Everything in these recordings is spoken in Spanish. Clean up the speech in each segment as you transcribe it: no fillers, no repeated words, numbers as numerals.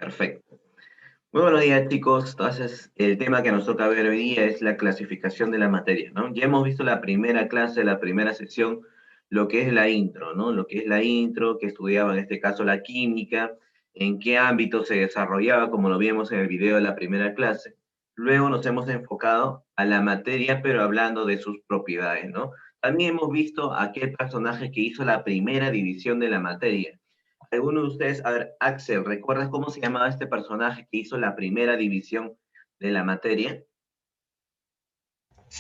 Perfecto. Muy buenos días, chicos. Entonces, el tema que nos toca ver hoy día es la clasificación de la materia, ¿no? Ya hemos visto la primera clase, la primera sección, lo que es la intro, ¿no? Lo que es la intro, que estudiaba en este caso la química, en qué ámbito se desarrollaba, como lo vimos en el video de la primera clase. Luego nos hemos enfocado a la materia, pero hablando de sus propiedades, ¿no? También hemos visto aquel personaje que hizo la primera división de la materia. ¿Alguno de ustedes, a ver, Axel, ¿recuerdas cómo se llamaba este personaje que hizo la primera división de la materia?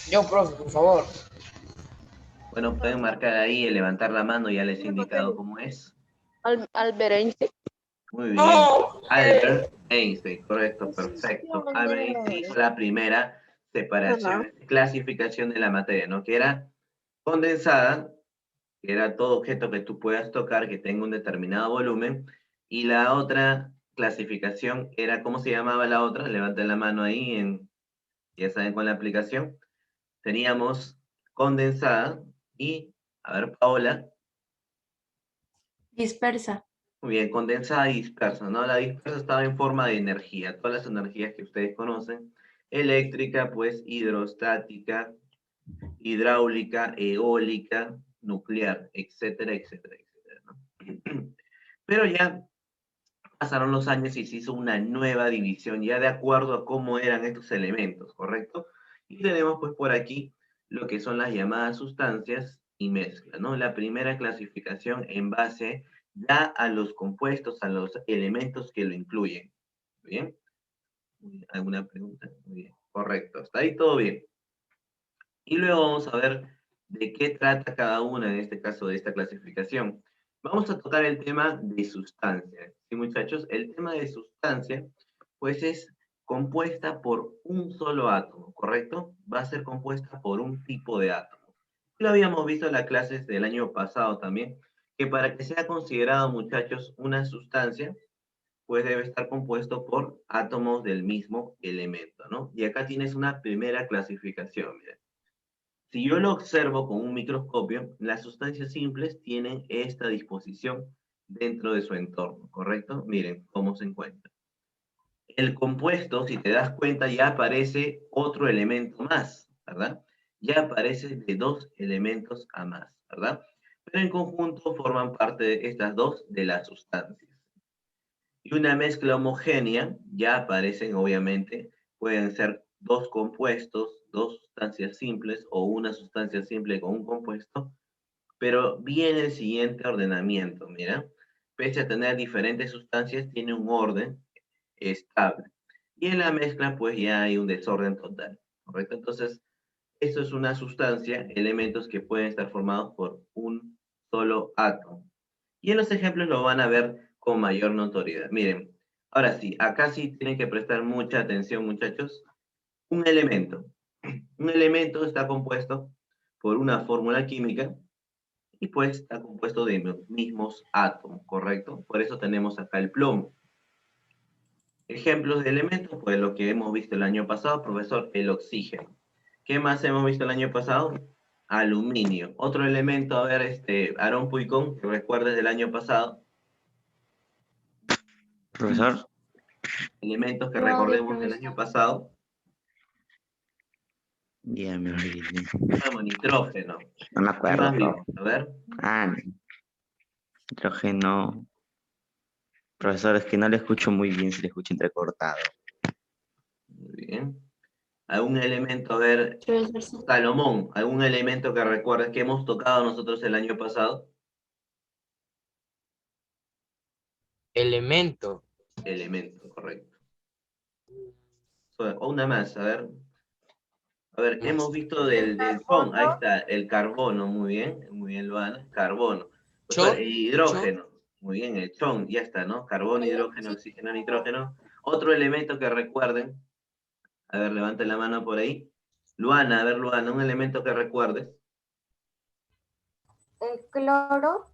Yo, profe, por favor. Bueno, pueden marcar ahí, levantar la mano, ya les he indicado cómo es. Albert Einstein. Muy bien. Albert Einstein, correcto, perfecto. Albert Einstein hizo la primera separación, clasificación de la materia, ¿no? Que era condensada, que era todo objeto que tú puedas tocar que tenga un determinado volumen, y la otra clasificación era, ¿cómo se llamaba la otra? Levanten la mano ahí, ya saben con la aplicación. Teníamos condensada y, a ver, Paola, Dispersa. muy bien, condensada y dispersa, ¿no? La dispersa estaba en forma de energía, todas las energías que ustedes conocen, eléctrica, pues hidrostática, hidráulica, eólica, nuclear, etcétera, etcétera, etcétera, ¿no? Pero ya pasaron los años y se hizo una nueva división, ya de acuerdo a cómo eran estos elementos, ¿correcto? Y tenemos pues por aquí lo que son las llamadas sustancias y mezcla, ¿no? La primera clasificación en base ya a los compuestos, a los elementos que lo incluyen. ¿Bien? ¿Alguna pregunta? Muy bien, correcto. Hasta ahí todo bien. Y luego vamos a ver de qué trata cada una, en este caso, de esta clasificación. Vamos a tocar el tema de sustancia. ¿Sí, muchachos? El tema de sustancia, pues es compuesta por un solo átomo, ¿correcto? Va a ser compuesta por un tipo de átomo. Lo habíamos visto en las clases del año pasado también, que para que sea considerado, muchachos, una sustancia, pues debe estar compuesto por átomos del mismo elemento, ¿no? Y acá tienes una primera clasificación, miren. Si yo lo observo con un microscopio, las sustancias simples tienen esta disposición dentro de su entorno, ¿correcto? Miren cómo se encuentra. El compuesto, si te das cuenta, ya aparece otro elemento más, ¿verdad? Ya aparece de dos elementos a más, ¿verdad? Pero en conjunto forman parte de estas dos de las sustancias. Y una mezcla homogénea, ya aparecen obviamente, pueden ser dos compuestos, dos sustancias simples o una sustancia simple con un compuesto, pero viene el siguiente ordenamiento, mira, pese a tener diferentes sustancias, tiene un orden estable. Y en la mezcla, pues ya hay un desorden total, ¿correcto? Entonces, esto es una sustancia, elementos que pueden estar formados por un solo átomo. Y en los ejemplos lo van a ver con mayor notoriedad. Miren, ahora sí, acá sí tienen que prestar mucha atención, muchachos. Un elemento. Un elemento está compuesto por una fórmula química y pues está compuesto de los mismos átomos, ¿correcto? Por eso tenemos acá el plomo. Ejemplos de elementos, pues lo que hemos visto el año pasado, profesor, el oxígeno. ¿Qué más hemos visto el año pasado? Aluminio. Otro elemento, a ver, Aarón Puicón, que recuerdes del año pasado. Profesor, Elementos que recordemos del año pasado. ya me olvidé. Vamos, nitrógeno. No me ¿Qué más acuerdo, vimos? profe. A ver. Ah, nitrógeno. Profesor, es que no le escucho muy bien, se le escucha entrecortado. Muy bien. ¿Algún elemento, a ver, Salomón, algún elemento que recuerdes que hemos tocado nosotros el año pasado? Elemento. Elemento, correcto. O una más, a ver. A ver, hemos visto del chon, ahí está, el carbono, muy bien, Luana, carbono. Después, Chon. el hidrógeno, muy bien, el chon, ya está, ¿no? Carbono, hidrógeno, oxígeno, nitrógeno. Otro elemento que recuerden, a ver, levanten la mano por ahí. Luana, a ver, Luana, un elemento que recuerdes. El cloro.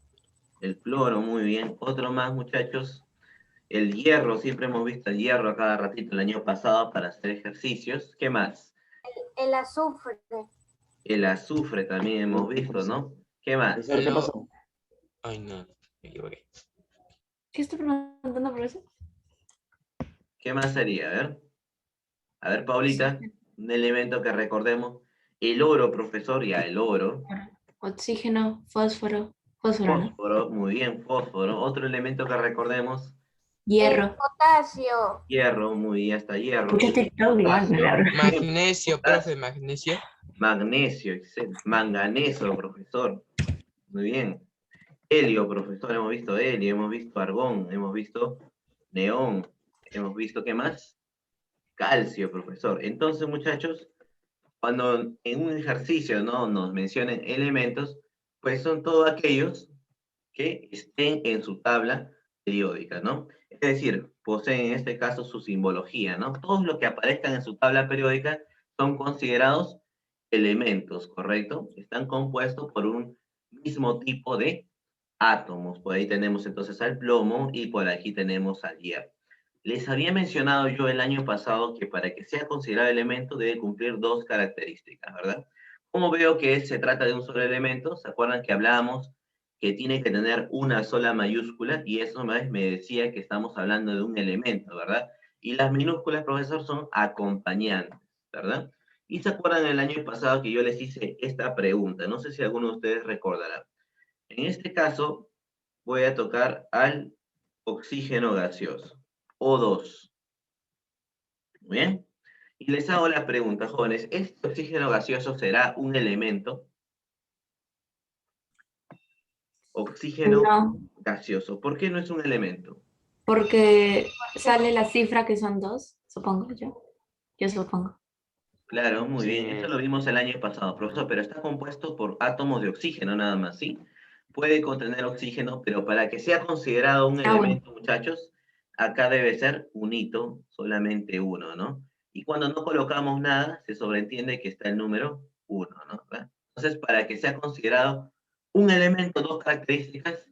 El cloro, muy bien. Otro más, muchachos. El hierro, siempre hemos visto el hierro a cada ratito el año pasado para hacer ejercicios. ¿Qué más? El azufre. El azufre también hemos visto, ¿no? ¿Qué más? ¿Qué pasó? Ay, no, me equivoqué. ¿Qué estoy preguntando por eso? ¿Qué más sería? A ver, Paulita, un elemento que recordemos. El oro, profesor, ya, el oro. Oxígeno, fósforo, fósforo, ¿no? Fósforo, muy bien, fósforo. Otro elemento que recordemos. Hierro. Potasio. Hierro, muy bien, hasta hierro. Escúchate todo igual, Potasio, la verdad. Magnesio, profe, potasio. magnesio. Magnesio, excelente. Manganeso, profesor. Muy bien. Helio, profesor, hemos visto helio, hemos visto argón, hemos visto neón, hemos visto, ¿qué más? Calcio, profesor. Entonces, muchachos, cuando en un ejercicio, ¿no?, nos mencionen elementos, pues son todos aquellos que estén en su tabla periódica, ¿no? Es decir, poseen en este caso su simbología, ¿no? Todos los que aparezcan en su tabla periódica son considerados elementos, ¿correcto? Están compuestos por un mismo tipo de átomos. Por ahí tenemos entonces al plomo y por aquí tenemos al hierro. Les había mencionado yo el año pasado que para que sea considerado elemento debe cumplir dos características, ¿verdad? Como veo que se trata de un solo elemento, ¿se acuerdan que hablábamos que tiene que tener una sola mayúscula? Y eso me decía que estamos hablando de un elemento, ¿verdad? Y las minúsculas, profesor, son acompañantes, ¿verdad? Y se acuerdan el año pasado que yo les hice esta pregunta, no sé si alguno de ustedes recordará. En este caso, voy a tocar al oxígeno gaseoso, O2. ¿Muy bien? Y les hago la pregunta, jóvenes, ¿este oxígeno gaseoso será un elemento? Oxígeno No, gaseoso. ¿Por qué no es un elemento? porque sale la cifra que son 2, supongo yo. Yo supongo. Claro, muy bien. Esto Sí, lo vimos el año pasado, profesor, pero está compuesto por átomos de oxígeno nada más, ¿sí? Puede contener oxígeno, pero para que sea considerado un Ah, bueno. elemento, muchachos, acá debe ser un hito, solamente uno, ¿no? Y cuando no colocamos nada, se sobreentiende que está el número uno, ¿no? ¿verdad? Entonces, para que sea considerado un elemento, dos características,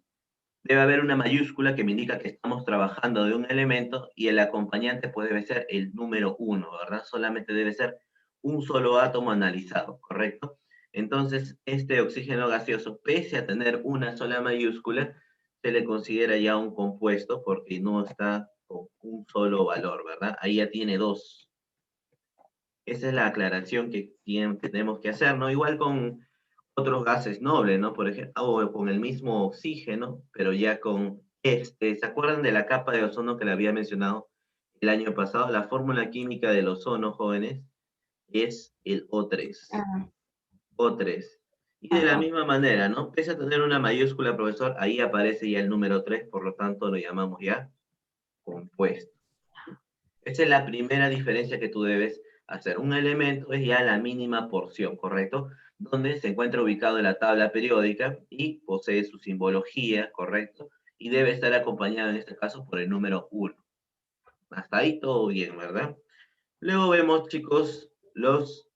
debe haber una mayúscula que me indica que estamos trabajando de un elemento y el acompañante puede ser el número uno, ¿verdad? Solamente debe ser un solo átomo analizado, ¿correcto? Entonces, este oxígeno gaseoso, pese a tener una sola mayúscula, se le considera ya un compuesto porque no está con un solo valor, ¿verdad? Ahí ya tiene dos. Esa es la aclaración que tenemos que hacer, ¿no? Igual con otros gases nobles, ¿no? Por ejemplo, o con el mismo oxígeno, pero ya con ¿se acuerdan de la capa de ozono que le había mencionado el año pasado? La fórmula química del ozono, jóvenes, es el O3. Ah, O3. Y de la ajá. misma manera, ¿no? Pese a tener una mayúscula, profesor, ahí aparece ya el número 3, por lo tanto lo llamamos ya compuesto. Esa es la primera diferencia que tú debes hacer. Un elemento es ya la mínima porción, ¿correcto? Donde se encuentra ubicado en la tabla periódica y posee su simbología, ¿correcto? Y debe estar acompañado en este caso por el número 1. Hasta ahí todo bien, ¿verdad? Luego vemos, chicos, los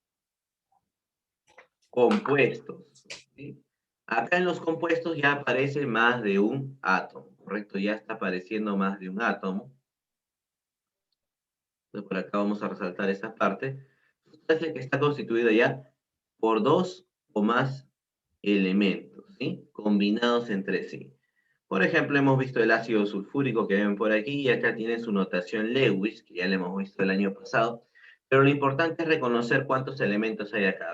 compuestos. ¿Sí? Acá en los compuestos ya aparece más de un átomo, ¿correcto? Ya está apareciendo más de un átomo. Entonces, por acá vamos a resaltar esta parte. Sustancia que está constituida ya por dos o más elementos, ¿sí? Combinados entre sí. Por ejemplo, hemos visto el ácido sulfúrico que ven por aquí y acá tiene su notación Lewis, que ya lo hemos visto el año pasado. Pero lo importante es reconocer cuántos elementos hay acá.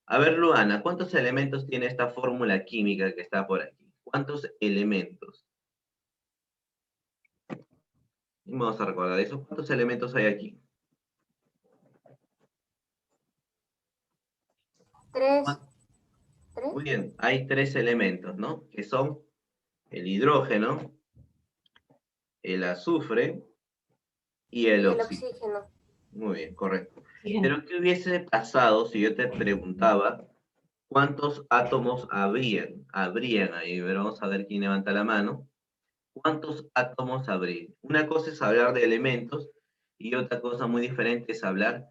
A ver, Luana, ¿cuántos elementos tiene esta fórmula química que está por aquí? ¿Cuántos elementos? Y vamos a recordar eso. ¿Cuántos elementos hay aquí? 3. ¿Cuántos? 3. Muy bien, hay tres elementos, ¿no? Que son el hidrógeno, el azufre y el Y el oxígeno. oxígeno. Muy bien, correcto. Oxígeno. Pero ¿qué hubiese pasado si yo te preguntaba cuántos átomos habrían ahí? Pero vamos a ver quién levanta la mano. ¿Cuántos átomos habrían? Una cosa es hablar de elementos y otra cosa muy diferente es hablar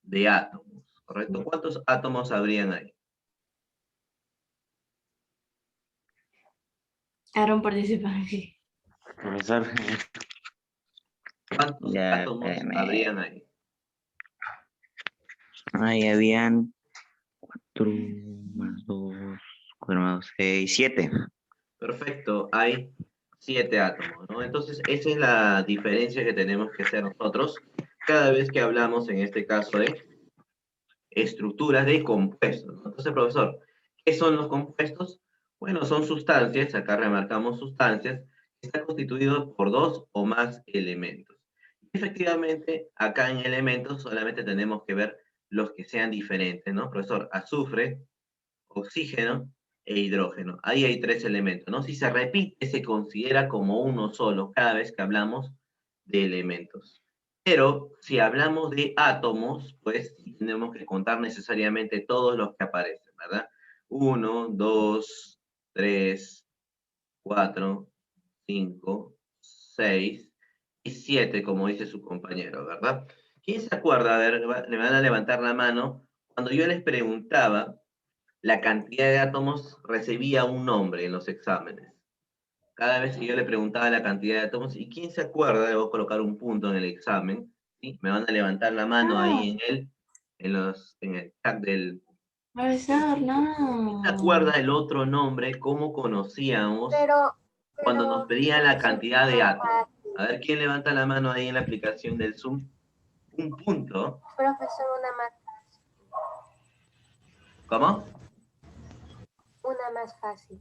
de átomos, ¿correcto? ¿Cuántos átomos habrían ahí? Aaron participa aquí. profesor. ¿Cuántos Ya, átomos espérame. habrían ahí? Ahí habían 4 más 2, 4 más 2, 6, 7. Perfecto, hay 7 átomos, ¿no? Entonces, esa es la diferencia que tenemos que hacer nosotros cada vez que hablamos, en este caso, de estructuras de compuestos, ¿no? Entonces, profesor, ¿qué son los compuestos? Bueno, son sustancias, acá remarcamos sustancias, que están constituidos por dos o más elementos. Efectivamente, acá en elementos solamente tenemos que ver los que sean diferentes, ¿no? Profesor, azufre, oxígeno e hidrógeno. Ahí hay 3 elementos, ¿no? Si se repite, se considera como uno solo cada vez que hablamos de elementos. Pero si hablamos de átomos, pues tenemos que contar necesariamente todos los que aparecen, ¿verdad? 1, 2, 3, 4, 5, 6 y 7, como dice su compañero, ¿verdad? ¿Quién se acuerda? A ver, le van a levantar la mano. Cuando yo les preguntaba, la cantidad de átomos recibía un nombre en los exámenes. Cada vez que yo le preguntaba la cantidad de átomos, ¿y quién se acuerda? Debo colocar un punto en el examen, ¿sí? Me van a levantar la mano ahí en el chat del... Profesor, ¿Quién se no. acuerda el otro nombre? ¿Cómo conocíamos Pero, cuando nos pedían la profesor, cantidad de no átomos? fácil. A ver, ¿quién levanta la mano ahí en la aplicación del Zoom? Un punto. Profesor, ¿Cómo? una más fácil.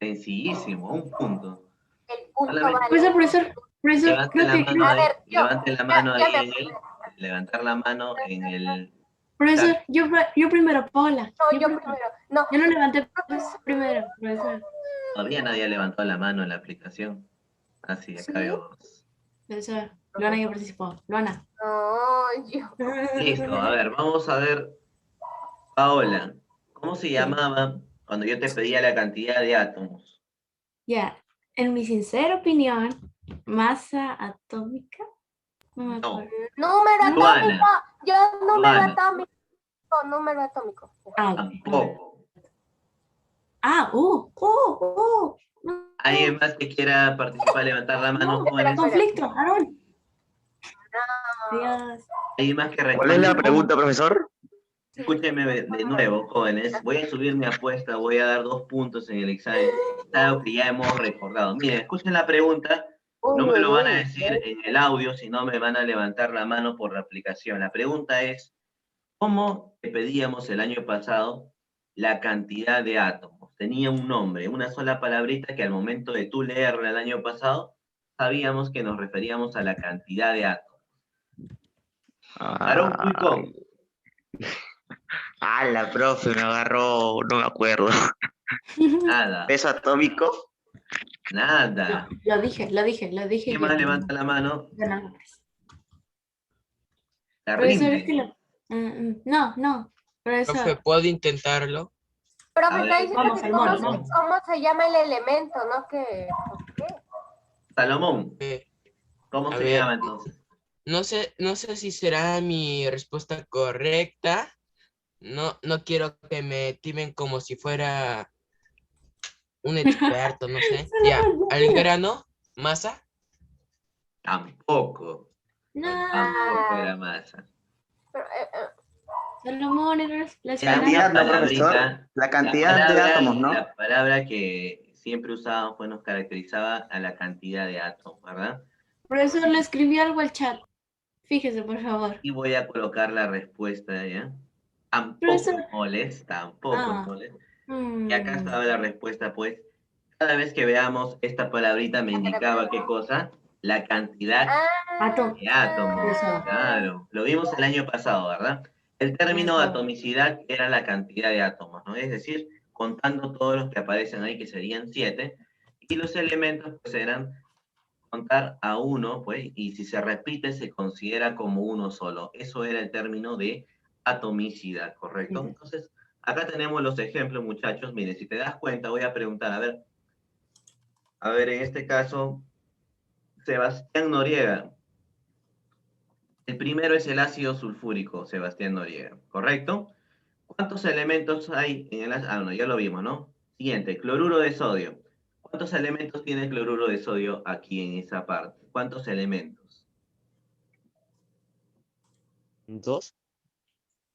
Sencillísimo, un punto. El punto Solamente vale. Profesor, levanten la mano A ahí, ver, levanten la mano ya ahí me en el, levantar la mano en el profesor, chat. yo primero, Paula. No, yo primero. No, Yo lo levanté profesor. primero, profesor. Todavía nadie levantó la mano en la aplicación. Así, acá Sí. vemos. Profesor, Luana ya participó. Luana. No, yo. Listo, a ver, vamos a ver, Paola, ¿cómo se Sí. llamaba cuando yo te pedía la cantidad de átomos? Ya, en mi sincera opinión, masa atómica, no me No, acuerdo. Número Luana, atómico. Yo, número Luana, atómico. Número atómico. Ah, ok. tampoco. No, ¿Alguien más que quiera participar, levantar la mano, jóvenes? conflicto, Aaron. Dios. ¿Alguien más que ¿Cuál es la recuerde? pregunta, profesor? Escúchenme de nuevo, jóvenes. Voy a subir mi apuesta, voy a dar 2 puntos en el examen. Es algo que ya hemos recordado. Miren, escuchen la pregunta. No me lo van a decir en el audio, sino me van a levantar la mano por la aplicación. La pregunta es, ¿cómo te pedíamos el año pasado la cantidad de átomos? Tenía un nombre, una sola palabrita que al momento de tú leerla el año pasado, sabíamos que nos referíamos a la cantidad de átomos. Aarón Pulcón. La profe me agarró, no me acuerdo. Nada, ¿Peso atómico? nada. Lo dije. ¿Quién Yo. más levanta la mano? Ganamos. La Profesor, es rinde. que no. Profe, Profesor, ¿puedo intentarlo? Profe, A está ver, diciendo vamos que al cómo, mono, vamos. vamos. cómo se llama el elemento, ¿no? Que, ¿por qué? Salomón, Eh, ¿cómo a se ver, llama entonces? no sé si será mi respuesta correcta. No quiero que me timen como si fuera un experto, no sé. Ya, al grano, masa. Tampoco. Tampoco No, era masa. Pero, Salomón era la Era esperanza. una Cantidad, ¿no, profesor? palabrita. La cantidad de átomos, ¿no? La palabra que siempre usábamos, pues nos caracterizaba a la cantidad de átomos, ¿verdad? Profesor, le escribí algo al chat. Fíjese, por favor. Y voy a colocar la respuesta, ¿ya? Tampoco Profesor. moles, tampoco Ah. moles. Y acá mm, estaba la respuesta, pues. Cada vez que veamos esta palabrita me indicaba qué cosa, la cantidad Atom. de átomos. Profesor. Claro, lo vimos el año pasado, ¿verdad? El término Profesor. atomicidad era la cantidad de átomos, ¿no? Es decir, contando todos los que aparecen ahí, que serían 7, y los elementos pues eran contar a uno, pues, y si se repite se considera como uno solo. Eso era el término de atomicidad, ¿correcto? Ujú. Entonces, acá tenemos los ejemplos, muchachos. Miren, si te das cuenta, voy a preguntar, a ver, en este caso, Sebastián Noriega. El primero es el ácido sulfúrico, Sebastián Noriega, ¿correcto? ¿Cuántos elementos hay en el ácido? Ah, no, ya lo vimos, ¿no? Siguiente, cloruro de sodio. ¿Cuántos elementos tiene el cloruro de sodio aquí en esa parte? ¿Cuántos elementos? 2.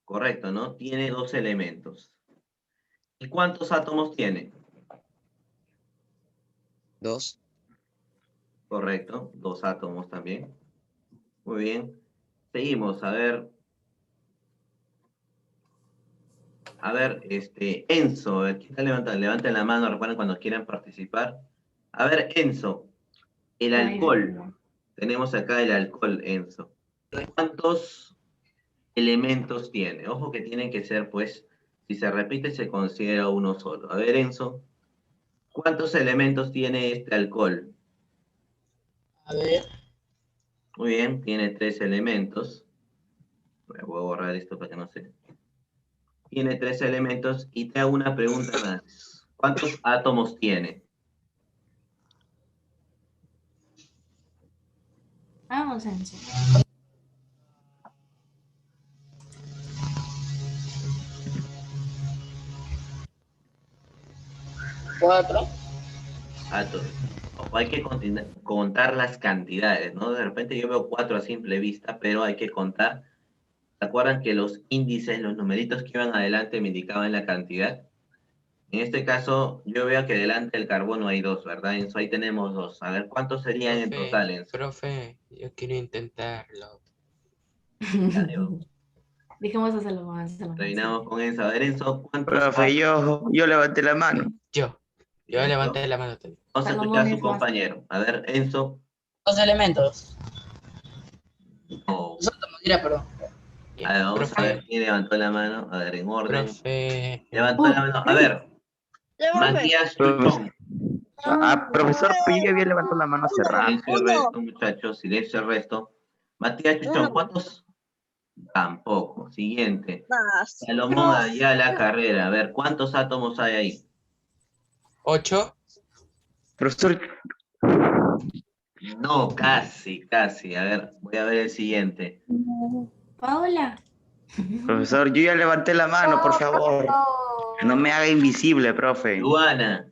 Correcto, ¿no? Tiene 2 elementos. ¿Y cuántos átomos tiene? 2. Correcto, 2 átomos también. Muy bien. Seguimos, a ver. A ver, Enzo, ¿quién está levantando? Levanten la mano, recuerden cuando quieran participar. A ver, Enzo, el alcohol. Tenemos acá el alcohol, Enzo. ¿Cuántos elementos tiene? Ojo que tienen que ser, pues, si se repite, se considera uno solo. A ver, Enzo, ¿cuántos elementos tiene este alcohol? A ver. Muy bien, tiene 3 elementos. Voy a borrar esto para que no se... Tiene 3 elementos y te hago una pregunta más. ¿Cuántos átomos tiene? Vamos, Enzo. 4. Átomos. Ojo, hay que contar las cantidades, ¿no? De repente yo veo 4 a simple vista, pero hay que contar. ¿Se acuerdan que los índices, los numeritos que iban adelante me indicaban la cantidad? En este caso, yo veo que delante del carbono hay 2, ¿verdad? Enzo, ahí tenemos 2. A ver, ¿cuántos serían en total, Enzo? Profe, yo quiero intentarlo. Ya, digo, Dijimos hacerlo más. terminamos con Enzo. A ver, Enzo, ¿cuántos Profe, yo levanté la mano. Yo Listo. levanté la mano también. Vamos a escuchar a su compañero. A ver, Enzo. 2 elementos. No. Los átomos, dirá, perdón. A ver, vamos a ver Profe, quién levantó la mano. A ver, en orden. profe. Levantó la mano. A ver, Matías Chuchón. Profesor, pero yo ya había levantado la mano hace rato. Silencio el resto, muchachos. Silencio el resto. Matías Chuchón, ¿cuántos? Tampoco. Siguiente. Salomón Ayala Carrera. A ver, ¿cuántos átomos hay ahí? 8. Profesor, No, casi, casi. A ver, voy a ver el siguiente. Paola. profesor, yo ya levanté la mano, por favor. No me haga invisible, profe. Luana.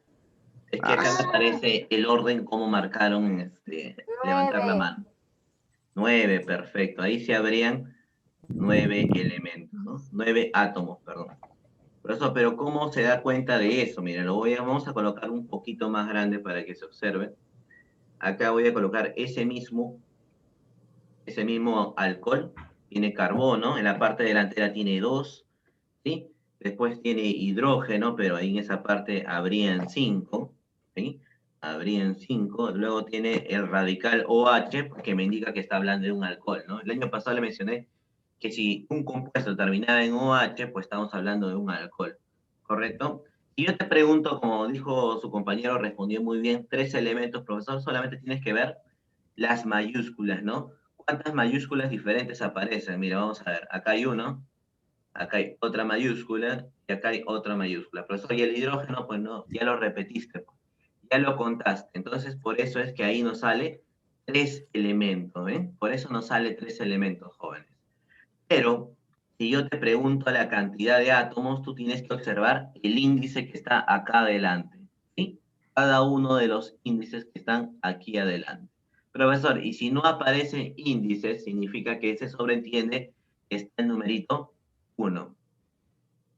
Es que acá me Ah. aparece el orden como marcaron levantar la mano. 9, perfecto. Ahí se habrían 9 elementos, ¿no? 9 átomos, perdón. Profesor, pero ¿cómo se da cuenta de eso? Miren, vamos a colocar un poquito más grande para que se observe. Acá voy a colocar ese mismo alcohol. Tiene carbono, en la parte delantera tiene 2, ¿sí? Después tiene hidrógeno, pero ahí en esa parte habrían 5, ¿sí? Habrían 5. Luego tiene el radical OH, que me indica que está hablando de un alcohol, ¿no? El año pasado le mencioné que si un compuesto terminaba en OH, pues estamos hablando de un alcohol, ¿correcto? Y yo te pregunto, como dijo su compañero, respondió muy bien, 3 elementos, profesor, solamente tienes que ver las mayúsculas, ¿no? ¿Cuántas mayúsculas diferentes aparecen? Mira, vamos a ver, acá hay uno, acá hay otra mayúscula y acá hay otra mayúscula. Profesor, y el hidrógeno, pues no, ya lo repetiste, ya lo contaste. Entonces, por eso es que ahí nos sale 3 elementos, ¿ven? Por eso nos sale 3 elementos, jóvenes. Pero, si yo te pregunto la cantidad de átomos, tú tienes que observar el índice que está acá adelante, ¿sí? Cada uno de los índices que están aquí adelante. Profesor, y si no aparece índice, significa que se sobreentiende que está el numerito 1.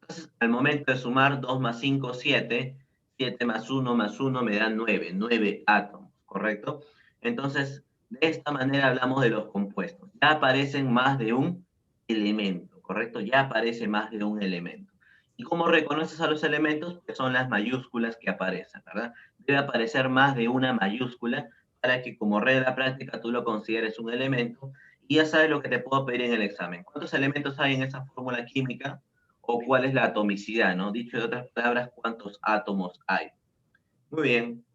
Entonces, al momento de sumar 2 más 5, 7, 7 más 1 me dan 9, 9 átomos, ¿correcto? Entonces, de esta manera hablamos de los compuestos. Ya aparecen más de un elemento, ¿correcto? Ya aparece más de un elemento. ¿Y cómo reconoces a los elementos? Pues son las mayúsculas que aparecen, ¿verdad? Debe aparecer más de una mayúscula para que como regla práctica tú lo consideres un elemento y ya sabes lo que te puedo pedir en el examen. ¿Cuántos elementos hay en esa fórmula química? O cuál es la atomicidad, ¿no? Dicho de otras palabras, ¿cuántos átomos hay? Muy bien.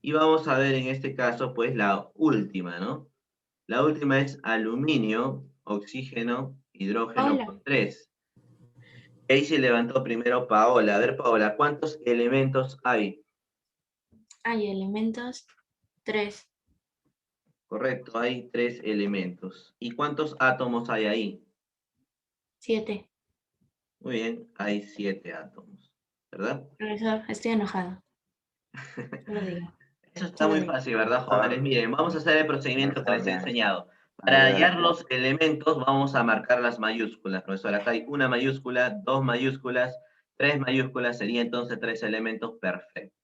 Y vamos a ver en este caso, pues, la última, ¿no? La última es aluminio, oxígeno, hidrógeno Paola. con 3. Ahí se levantó primero Paola. A ver, Paola, ¿cuántos elementos hay? Hay elementos 3. Correcto, hay 3 elementos. ¿Y cuántos átomos hay ahí? 7. Muy bien, hay 7 átomos, ¿verdad? Profesor, estoy enojado. Lo digo. Eso está muy fácil, ¿verdad, jóvenes? Miren, vamos a hacer el procedimiento que les he enseñado. Para hallar los elementos, vamos a marcar las mayúsculas, profesor. Acá hay una mayúscula, 2 mayúsculas, 3 mayúsculas, sería entonces 3 elementos, perfecto.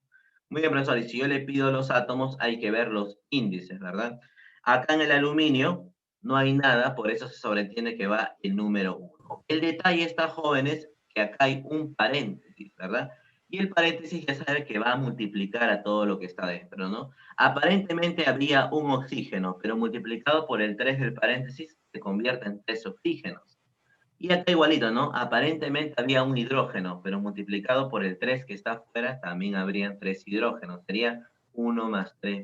Muy bien, profesor, y si yo le pido los átomos, hay que ver los índices, ¿verdad? Acá en el aluminio no hay nada, por eso se sobreentiende que va el número 1. El detalle está, jóvenes, que acá hay un paréntesis, ¿verdad? Y el paréntesis ya sabe que va a multiplicar a todo lo que está dentro, ¿no? Aparentemente habría un oxígeno, pero multiplicado por el 3 del paréntesis se convierte en 3 oxígenos. Y acá igualito, ¿no? Aparentemente había un hidrógeno, pero multiplicado por el 3 que está afuera, también habrían 3 hidrógenos. Sería 1 más 3,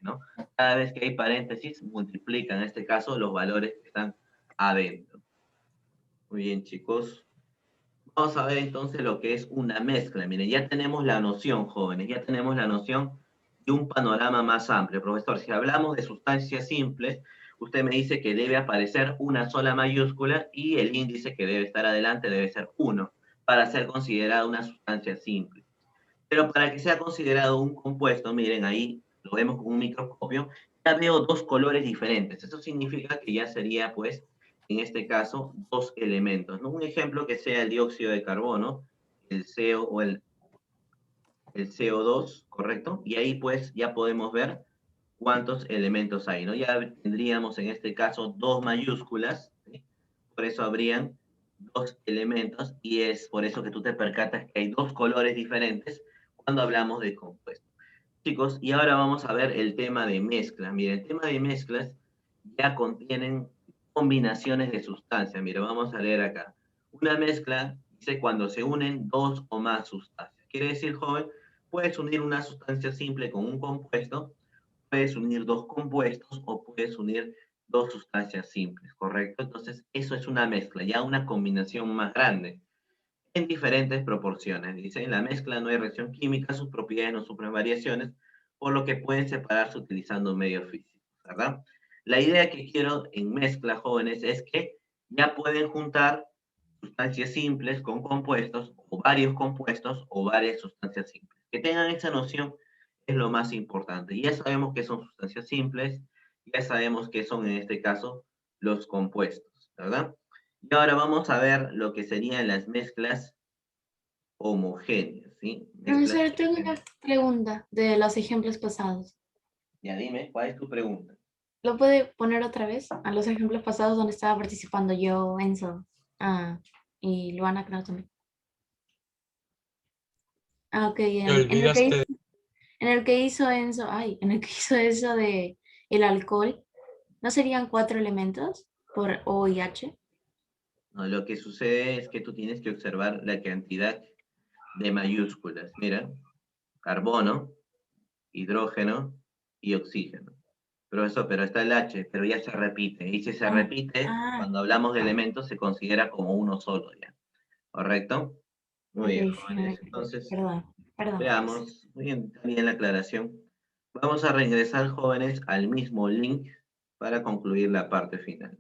¿no? Cada vez que hay paréntesis, multiplica en este caso los valores que están adentro. Muy bien, chicos. Vamos a ver entonces lo que es una mezcla. Miren, ya tenemos la noción, jóvenes, ya tenemos la noción de un panorama más amplio. Profesor, si hablamos de sustancias simples, usted me dice que debe aparecer una sola mayúscula y el índice que debe estar adelante debe ser 1 para ser considerada una sustancia simple. Pero para que sea considerado un compuesto, miren ahí, lo vemos con un microscopio, ya veo dos colores diferentes. Eso significa que ya sería, pues, en este caso, dos elementos, ¿no? Un ejemplo que sea el dióxido de carbono, el CO o el CO2, ¿correcto? Y ahí, pues, ya podemos ver cuántos elementos hay, ¿no? Ya tendríamos en este caso dos mayúsculas, ¿sí? Por eso habrían dos elementos y es por eso que tú te percatas que hay dos colores diferentes cuando hablamos de compuestos. Chicos, y ahora vamos a ver el tema de mezcla. Miren, el tema de mezclas ya contienen combinaciones de sustancias. Mira, vamos a leer acá. Una mezcla dice cuando se unen dos o más sustancias. Quiere decir, joven, puedes unir una sustancia simple con un compuesto, puedes unir dos compuestos o puedes unir dos sustancias simples, ¿correcto? Entonces, eso es una mezcla, ya una combinación más grande, en diferentes proporciones. Dice, en la mezcla no hay reacción química, sus propiedades no sufren variaciones, por lo que pueden separarse utilizando medios físicos, ¿verdad? La idea que quiero en mezcla, jóvenes, es que ya pueden juntar sustancias simples con compuestos, o varios compuestos, o varias sustancias simples. Que tengan esa noción es lo más importante. Ya sabemos que son sustancias simples, ya sabemos que son en este caso los compuestos, ¿verdad? Y ahora vamos a ver lo que serían las mezclas homogéneas, ¿sí? Mezclas Profesor, tengo una homogéneas. pregunta de los ejemplos pasados. Ya dime, ¿cuál es tu pregunta? ¿Lo puede poner otra vez a los ejemplos pasados donde estaba participando yo, Enzo, y Luana, creo también? Ah, ok, Te olvidaste. en el que hizo Enzo, en el que hizo eso de el alcohol, ¿no serían 4 elementos por O y H? No, lo que sucede es que tú tienes que observar la cantidad de mayúsculas. Mira, carbono, hidrógeno y oxígeno. Pero está el H, pero ya se repite. Y si se Ah, repite, ah, cuando hablamos de elementos, se considera como uno solo ya. ¿Correcto? Muy bien, ok, sí, jóvenes. Entonces, perdón, perdón. veamos. Muy bien, está bien la aclaración. Vamos a regresar, jóvenes, al mismo link para concluir la parte final.